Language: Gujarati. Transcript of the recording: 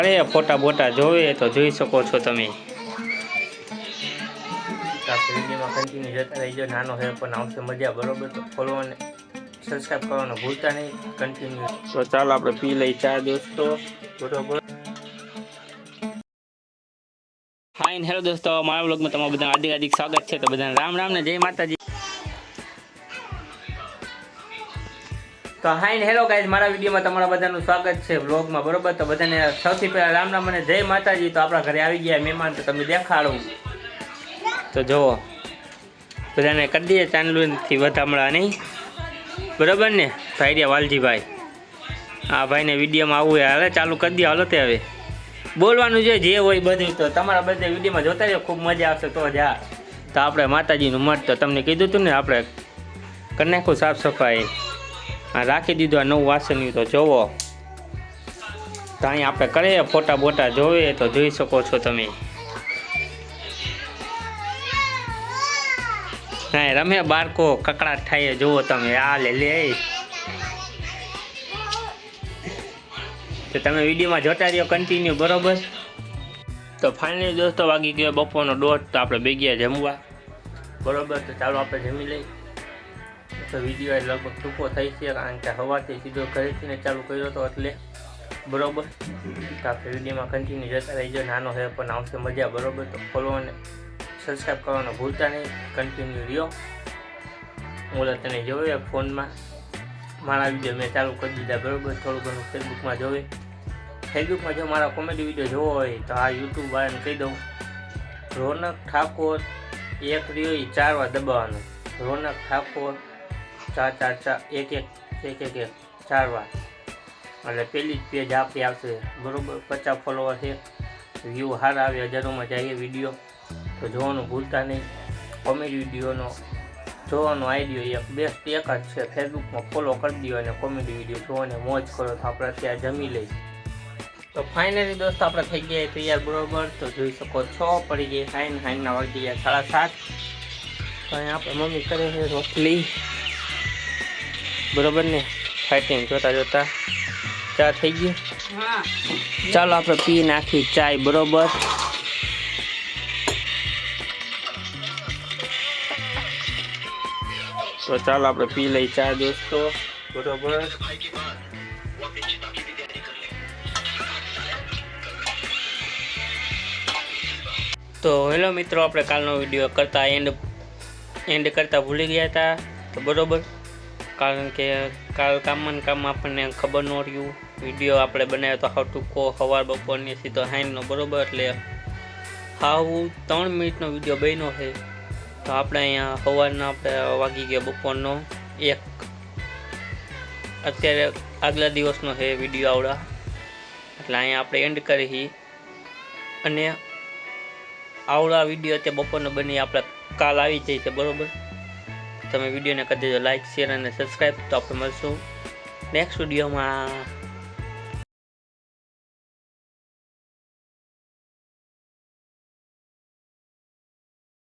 અરે ફોટા બોટા જોવે તો જોઈ શકો છો તમે। વિડીયોમાં કન્ટિન્યુ જતા રહીજો। નાનો હે પણ આવશે મજા બરોબર। તો ફોલો અને સબસ્ક્રાઈબ કરવાનું ભૂલતા નહીં કન્ટિન્યુ। તો ચાલો આપણે પી લઈ ચા દોસ્તો બરોબર। હાય હેલો દોસ્તો, મારા વ્લોગમાં તમારું બધાનું હાર્દિક હાર્દિક સ્વાગત છે। તો બધાને રામ રામ ને જય માતાજી। તો હાય હેલો ગાઈઝ, મારા વિડીયોમાં તમારા બધાનું સ્વાગત છે વ્લોગમાં બરોબર। તો બધાને સૌથી પહેલા રામ રામ અને જય માતાજી। તો આપણા ઘરે આવી ગયા મહેમાન, તો તમને દેખાડું। તો જુઓ બધાને કરી દઈએ ચાંદલુથી વધામણા નહીં બરોબર ને। ભાઈ વાલજીભાઈ, આ ભાઈને વિડીયોમાં આવવું હાલે ચાલુ કરી દે હાલો। તે હવે બોલવાનું છે જે હોય બધું, તો તમારા બધા વિડીયોમાં જોતા રહ્યો, ખૂબ મજા આવશે। તો જા તો આપણે માતાજીનું મઠ તો તમને કીધું હતું ને, આપણે કરી નાખું સાફ સફાઈ, આ રાખી દીધું આ નવું વાસણ્યું। તો જોવો તો અહીં આપણે કરીએ ફોટા બોટા જોવે તો જોઈ શકો છો તમે। હા રમે બાળકો કકડાટ થાય જુઓ તમે। આ લે તો તમે વિડીયોમાં જોતા રહ્યો કન્ટિન્યુ બરોબર। તો ફાઇનલી દોસ્તો વાગી ગયો બપોરનો 1:30। તો આપણે બે ગયા જમવા બરોબર। તો ચાલો આપણે જમી લઈ। તો વિડીયો લગભગ ટૂંકો થઈ છે, કારણ કે સવારથી સીધો ઘરેથી ને ચાલુ કર્યો હતો એટલે બરોબર। તો આપણે વિડીયોમાં કન્ટિન્યુ જતા રહીજો। નાનો હે પણ આવશે મજા બરોબર। તો ફોલો અને સબસ્ક્રાઈબ કરવાનું ભૂલતા નહીં કન્ટિન્યુ રહ્યો। ઓલા તને જોવે ફોનમાં મારા વિડીયો મેં ચાલુ કરી દીધા બરોબર। થોડું ઘણું ફેસબુકમાં જોવે। ફેસબુકમાં જો મારા કોમેડી વિડીયો જોવો હોય તો આ યુટ્યુબ વાળાને કહી દઉં, રોનક ઠાકોર એક રહ્યો એ 4 વાર દબાવવાનું। રોનક ઠાકોર 4 4 વાર એટલે પેલી જ પેજ આપણી આવશે બરોબર। 50 ફોલોવર છે, વ્યૂ સારા આવે, હજારોમાં જઈએ વિડીયો। તો જોવાનું ભૂલતા નહીં। કોમેડી વિડીયોનો જોવાનો આઈડિયો એક બેસ્ટ એક જ છે, ફેસબુકમાં ફોલો કરી દો અને કોમેડી વિડીયો જોવાને મોજ કરો। તો આપણે ત્યાં જમી લઈ। તો ફાઇનલી દોસ્તો આપણે થઈ ગયા તૈયાર બરોબર। તો જોઈ શકો છો પડી ગઈ હાઈના વાગી ગયા 7:30। તો અહીંયા આપણે મમ્મી કરે છે રોટલી બરોબર ને, ફાઇટિંગ જોતા જોતા ચા થઈ ગઈ। ચાલો આપણે પી નાખી ચાય બરોબર। તો ચાલો આપણે પી લઈ ચા દોસ્તો બરોબર। તો હેલો મિત્રો, આપણે કાલનો વિડીયો કરતા એન્ડ કરતા ભૂલી ગયા હતા તો બરોબર, કારણ કે કાલ કામમાં આપણને ખબર ન રહ્યું। વિડીયો આપણે બનાવ્યો તો હાવ ટૂંકો, સવાર બપોરની સીધો હાઈનો બરોબર, એટલે હાવ 3 મિનિટનો વિડીયો બન્યો છે। તો આપણે અહીંયા સવારના આપણે વાગી ગયા બપોરનો 1। અત્યારે આગલા દિવસનો છે વિડીયો આવડા, એટલે અહીંયા આપણે એન્ડ કરી। અને આવડા વિડીયો અત્યારે બપોરનો બની આપણે કાલ આવી જાય છે બરોબર। તમે વિડીયોને કરી દેજો લાઈક, શેર અને સબસ્ક્રાઈબ। તો આપણે મળશું નેક્સ્ટ વિડીયોમાં।